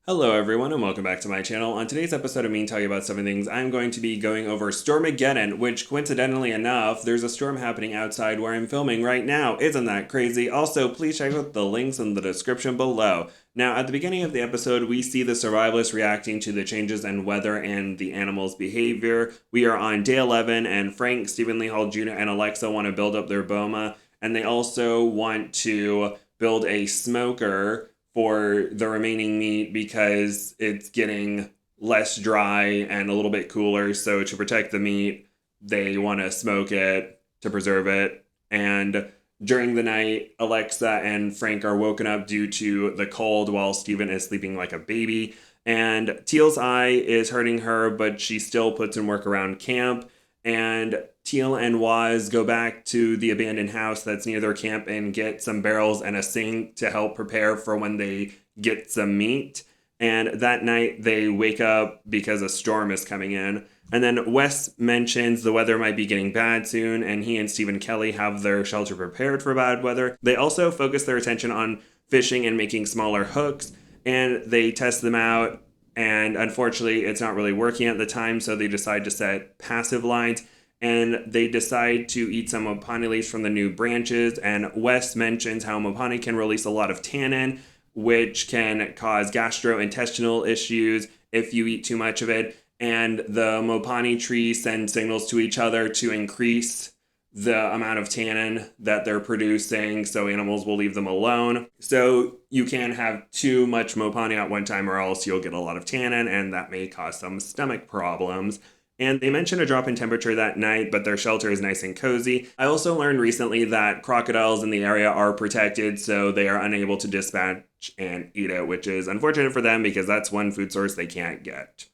Hello everyone and welcome back to my channel. On today's episode of me talking about 7 things, I'm going to be going over Stormageddon, which coincidentally enough, there's a storm happening outside where I'm filming right now. Isn't that crazy? Also, please check out the links in the description below. Now, at the beginning of the episode, we see the survivalists reacting to the changes in weather and the animals' behavior. We are on day 11 and Frank, Stephen Lee Hall Jr., and Alexa want to build up their boma, and they also want to build a smoker for the remaining meat because it's getting less dry and a little bit cooler. So to protect the meat, they want to smoke it to preserve it. And during the night, Alexa and Frank are woken up due to the cold while Steven is sleeping like a baby. And Teal's eye is hurting her, but she still puts in work around camp. And Teal and Waz go back to the abandoned house that's near their camp and get some barrels and a sink to help prepare for when they get some meat. And that night they wake up because a storm is coming in. And then Wes mentions the weather might be getting bad soon, and he and Stephen Kelly have their shelter prepared for bad weather. They also focus their attention on fishing and making smaller hooks, and they test them out. And unfortunately, it's not really working at the time, so they decide to set passive lines. And they decide to eat some mopani leaves from the new branches. And Wes mentions how mopani can release a lot of tannin, which can cause gastrointestinal issues if you eat too much of it. And the mopani trees send signals to each other to increase the amount of tannin that they're producing, so animals will leave them alone. So you can't have too much mopani at one time or else you'll get a lot of tannin, and that may cause some stomach problems. And they mention a drop in temperature that night, but their shelter is nice and cozy. I also learned recently that crocodiles in the area are protected, so they are unable to dispatch and eat it, which is unfortunate for them because that's one food source they can't get.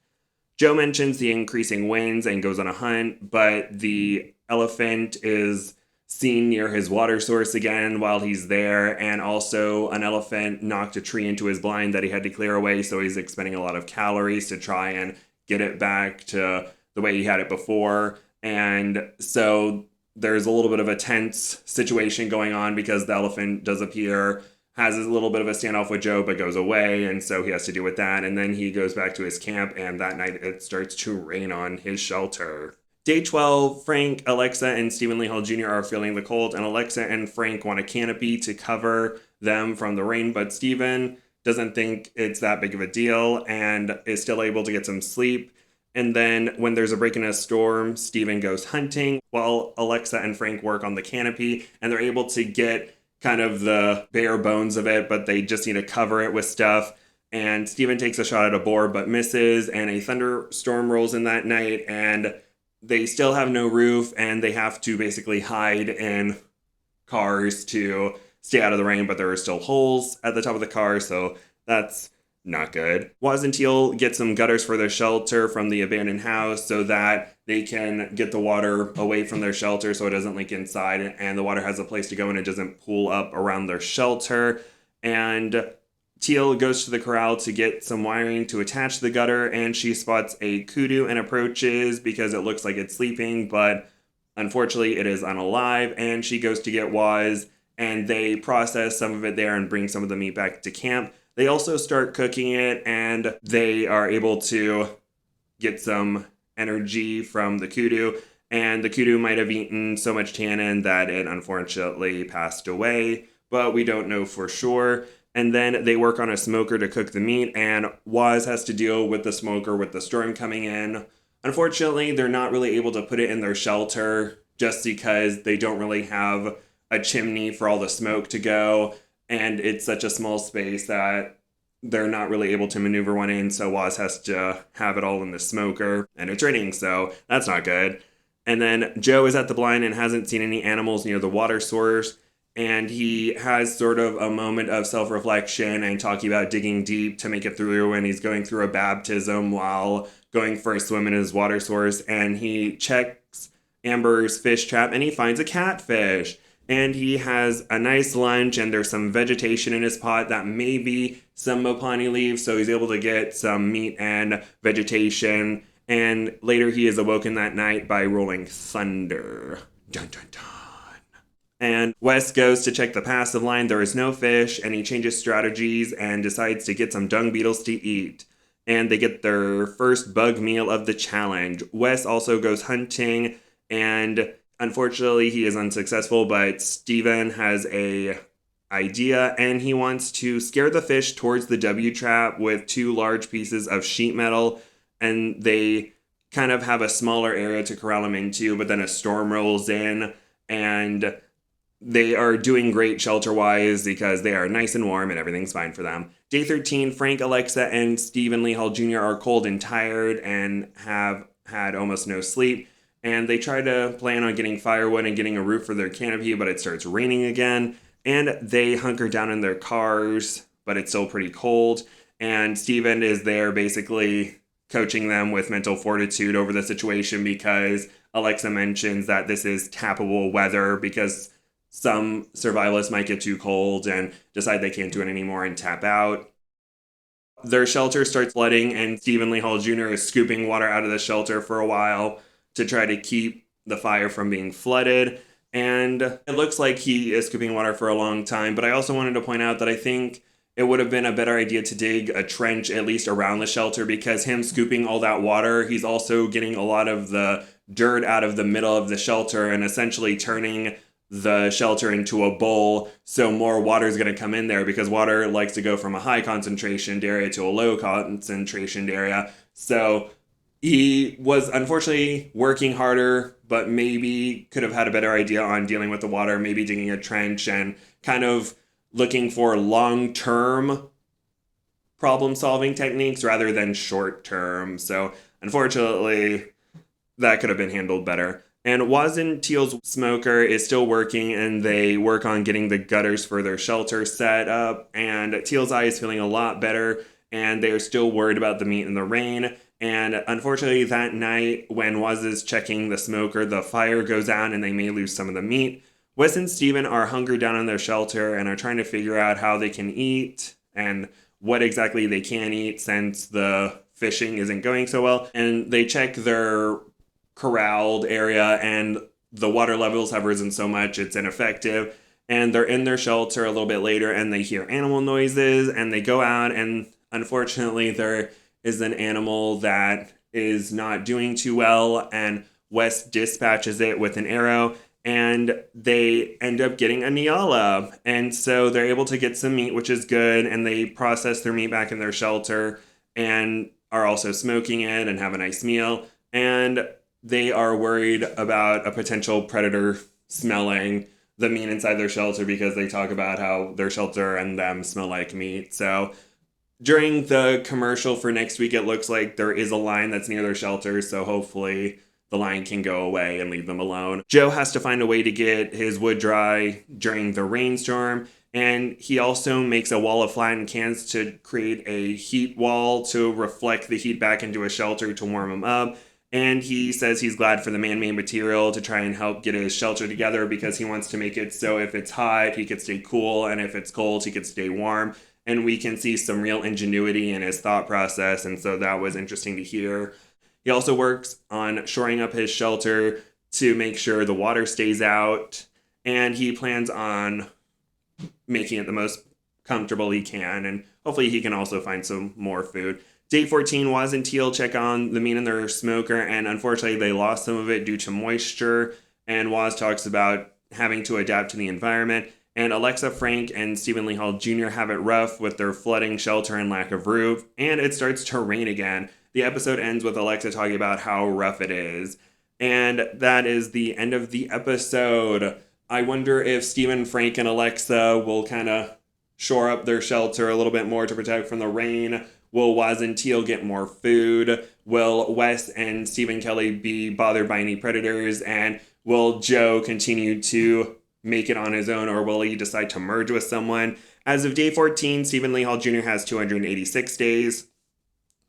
Joe mentions the increasing winds and goes on a hunt, but the elephant is seen near his water source again while he's there, and also an elephant knocked a tree into his blind that he had to clear away, so he's expending a lot of calories to try and get it back to the way he had it before. And so there's a little bit of a tense situation going on because the elephant does appear, has a little bit of a standoff with Joe, but goes away, and so he has to deal with that. And then he goes back to his camp, and that night it starts to rain on his shelter. Day 12, Frank, Alexa, and Stephen Lee Hall Jr. are feeling the cold, and Alexa and Frank want a canopy to cover them from the rain, but Stephen doesn't think it's that big of a deal and is still able to get some sleep. And then when there's a break in a storm, Stephen goes hunting while Alexa and Frank work on the canopy, and they're able to get kind of the bare bones of it, but they just need to cover it with stuff. And Stephen takes a shot at a boar but misses, and a thunderstorm rolls in that night, and they still have no roof, and they have to basically hide in cars to stay out of the rain, but there are still holes at the top of the car, so that's not good. Waz and Teal get some gutters for their shelter from the abandoned house so that they can get the water away from their shelter so it doesn't leak inside, and the water has a place to go and it doesn't pool up around their shelter. And Teal goes to the corral to get some wiring to attach the gutter, and she spots a kudu and approaches because it looks like it's sleeping, but unfortunately it is unalive. And she goes to get Waz, and they process some of it there and bring some of the meat back to camp. They also start cooking it, and they are able to get some energy from the kudu, and the kudu might have eaten so much tannin that it unfortunately passed away, but we don't know for sure. And then they work on a smoker to cook the meat, and Waz has to deal with the smoker with the storm coming in. Unfortunately, they're not really able to put it in their shelter just because they don't really have a chimney for all the smoke to go, and it's such a small space that they're not really able to maneuver one in, so Waz has to have it all in the smoker, and it's raining, so that's not good. And then Joe is at the blind and hasn't seen any animals near the water source, and he has sort of a moment of self-reflection and talking about digging deep to make it through, and he's going through a baptism while going for a swim in his water source, and he checks Amber's fish trap, and he finds a catfish. And he has a nice lunch, and there's some vegetation in his pot that may be some mopani leaves, so he's able to get some meat and vegetation. And later he is awoken that night by rolling thunder. Dun dun dun. And Wes goes to check the passive line. There is no fish, and he changes strategies and decides to get some dung beetles to eat. And they get their first bug meal of the challenge. Wes also goes hunting, and unfortunately he is unsuccessful, but Steven has a idea, and he wants to scare the fish towards the W trap with 2 large pieces of sheet metal, and they kind of have a smaller area to corral them into, but then a storm rolls in, and they are doing great shelter-wise because they are nice and warm and everything's fine for them. Day 13, Frank, Alexa, and Stephen Lee Hall Jr. are cold and tired and have had almost no sleep. And they try to plan on getting firewood and getting a roof for their canopy, but it starts raining again. And they hunker down in their cars, but it's still pretty cold. And Stephen is there basically coaching them with mental fortitude over the situation because Alexa mentions that this is tappable weather because some survivalists might get too cold and decide they can't do it anymore and tap out. Their shelter starts flooding, and Stephen Lee Hall Jr. is scooping water out of the shelter for a while to try to keep the fire from being flooded. And it looks like he is scooping water for a long time, but I also wanted to point out that I think it would have been a better idea to dig a trench at least around the shelter, because him scooping all that water, he's also getting a lot of the dirt out of the middle of the shelter and essentially turning the shelter into a bowl, so more water is going to come in there because water likes to go from a high concentration area to a low concentration area. So he was unfortunately working harder, but maybe could have had a better idea on dealing with the water, maybe digging a trench and kind of looking for long-term problem-solving techniques rather than short-term. So unfortunately, that could have been handled better. And Waz and Teal's smoker is still working, and they work on getting the gutters for their shelter set up. And Teal's eye is feeling a lot better, and they are still worried about the meat in the rain. And unfortunately, that night, when Waz is checking the smoker, the fire goes out, and they may lose some of the meat. Wes and Steven are hunkered down in their shelter and are trying to figure out how they can eat and what exactly they can eat since the fishing isn't going so well. And they check their corralled area, and the water levels have risen so much it's ineffective, and they're in their shelter a little bit later and they hear animal noises, and they go out, and unfortunately there is an animal that is not doing too well, and Wes dispatches it with an arrow, and they end up getting a Nyala, and so they're able to get some meat, which is good, and they process their meat back in their shelter and are also smoking it and have a nice meal. And they are worried about a potential predator smelling the meat inside their shelter because they talk about how their shelter and them smell like meat. So during the commercial for next week, it looks like there is a lion that's near their shelter, so hopefully the lion can go away and leave them alone. Joe has to find a way to get his wood dry during the rainstorm, and he also makes a wall of flattened cans to create a heat wall to reflect the heat back into a shelter to warm him up. And he says he's glad for the man-made material to try and help get his shelter together because he wants to make it so if it's hot, he could stay cool, and if it's cold, he could stay warm. And we can see some real ingenuity in his thought process, and so that was interesting to hear. He also works on shoring up his shelter to make sure the water stays out, and he plans on making it the most comfortable he can, and hopefully he can also find some more food. Day 14, Waz and Teal check on the meat in their smoker, and unfortunately they lost some of it due to moisture, and Waz talks about having to adapt to the environment. And Alexa, Frank, and Stephen Lee Hall Jr. have it rough with their flooding shelter and lack of roof, and it starts to rain again. The episode ends with Alexa talking about how rough it is. And that is the end of the episode. I wonder if Stephen, Frank, and Alexa will kind of shore up their shelter a little bit more to protect from the rain. Will Waz and Teal get more food? Will Wes and Stephen Kelly be bothered by any predators? And will Joe continue to make it on his own, or will he decide to merge with someone? As of day 14, Stephen Lee Hall Jr. has 286 days.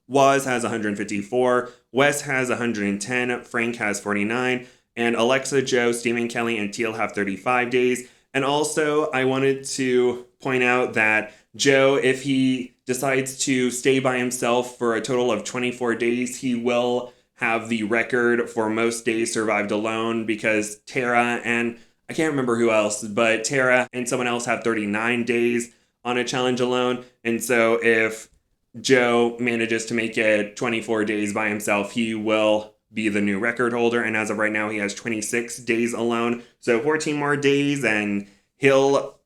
Waz has 154. Wes has 110. Frank has 49. And Alexa, Joe, Stephen Kelly, and Teal have 35 days. And also, I wanted to point out that Joe, if he decides to stay by himself for a total of 24 days, he will have the record for most days survived alone, because Tara and I can't remember who else, but Tara and someone else have 39 days on a challenge alone. And so if Joe manages to make it 24 days by himself, he will be the new record holder. And as of right now, he has 26 days alone. So 14 more days and he'll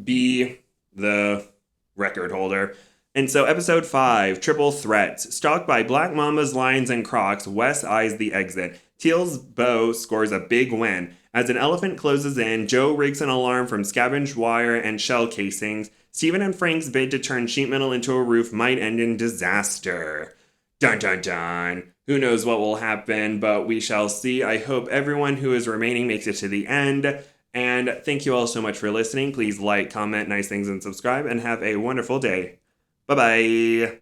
be the record holder. And so episode 5, Triple Threats. Stalked by Black Mamas, Lions, and Crocs, Wes eyes the exit. Teal's bow scores a big win. As an elephant closes in, Joe rigs an alarm from scavenged wire and shell casings. Stephen and Frank's bid to turn sheet metal into a roof might end in disaster. Dun dun dun. Who knows what will happen, but we shall see. I hope everyone who is remaining makes it to the end. And thank you all so much for listening. Please like, comment, nice things, and subscribe, and have a wonderful day. Bye-bye.